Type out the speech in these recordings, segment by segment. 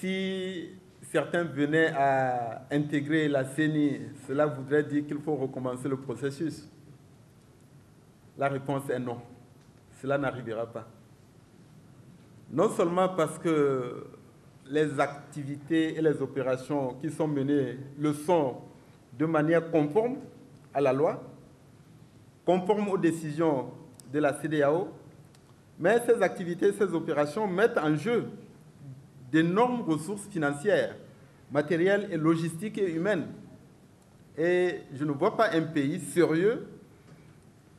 si certains venaient à intégrer la CENI, cela voudrait dire qu'il faut recommencer le processus? La réponse est non. Cela n'arrivera pas. Non seulement parce que les activités et les opérations qui sont menées le sont de manière conforme à la loi, conforme aux décisions de la CEDEAO, mais ces activités, ces opérations mettent en jeu d'énormes ressources financières, matérielles et logistiques et humaines. Et je ne vois pas un pays sérieux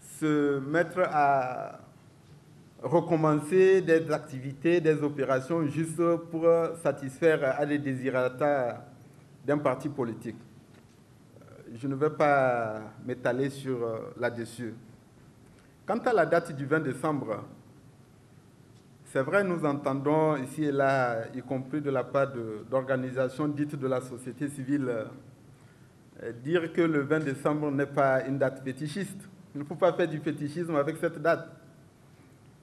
se mettre à recommencer des activités, des opérations juste pour satisfaire à des désirata d'un parti politique. Je ne vais pas m'étaler sur là-dessus. Quant à la date du 20 décembre, c'est vrai, nous entendons ici et là, y compris de la part d'organisations dites de la société civile, dire que le 20 décembre n'est pas une date fétichiste. Il ne faut pas faire du fétichisme avec cette date.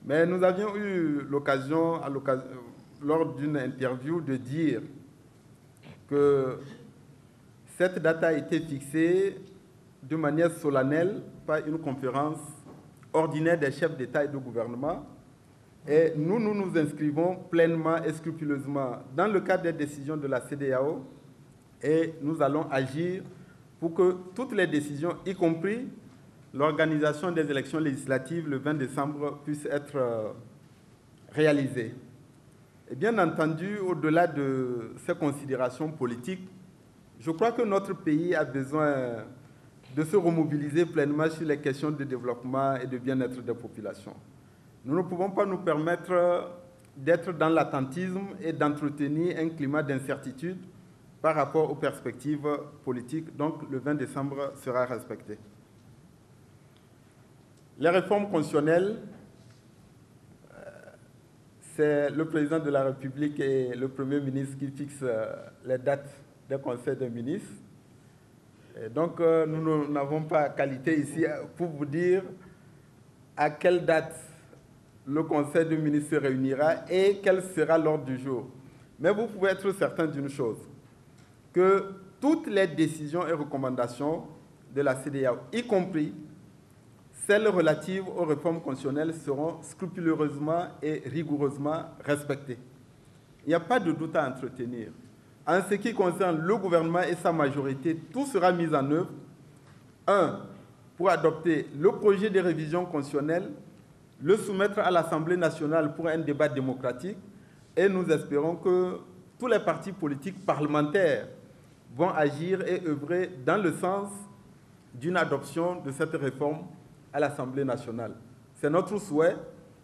Mais nous avions eu l'occasion, lors d'une interview, de dire que cette date a été fixée de manière solennelle par une conférence ordinaire des chefs d'État et de gouvernement. Et nous nous inscrivons pleinement et scrupuleusement dans le cadre des décisions de la CEDEAO et nous allons agir pour que toutes les décisions, y compris l'organisation des élections législatives le 20 décembre, puissent être réalisées. Et bien entendu, au-delà de ces considérations politiques, je crois que notre pays a besoin de se remobiliser pleinement sur les questions de développement et de bien-être des populations. Nous ne pouvons pas nous permettre d'être dans l'attentisme et d'entretenir un climat d'incertitude par rapport aux perspectives politiques. Donc, le 20 décembre sera respecté. Les réformes constitutionnelles, c'est le président de la République et le Premier ministre qui fixent les dates des conseils des ministres. Et donc, nous n'avons pas qualité ici pour vous dire à quelle date le Conseil des ministres se réunira et quel sera l'ordre du jour. Mais vous pouvez être certain d'une chose, que toutes les décisions et recommandations de la CEDEAO, y compris celles relatives aux réformes constitutionnelles, seront scrupuleusement et rigoureusement respectées. Il n'y a pas de doute à entretenir. En ce qui concerne le gouvernement et sa majorité, tout sera mis en œuvre. 1. Pour adopter le projet de révision constitutionnelle, le soumettre à l'Assemblée nationale pour un débat démocratique, et nous espérons que tous les partis politiques parlementaires vont agir et œuvrer dans le sens d'une adoption de cette réforme à l'Assemblée nationale. C'est notre souhait,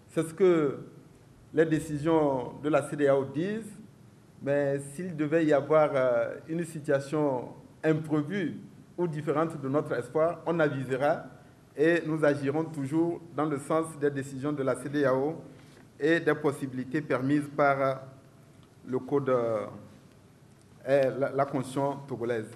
c'est ce que les décisions de la CEDEAO disent, mais s'il devait y avoir une situation imprévue ou différente de notre espoir, on avisera et nous agirons toujours dans le sens des décisions de la CEDEAO et des possibilités permises par le Code et la Constitution togolaise.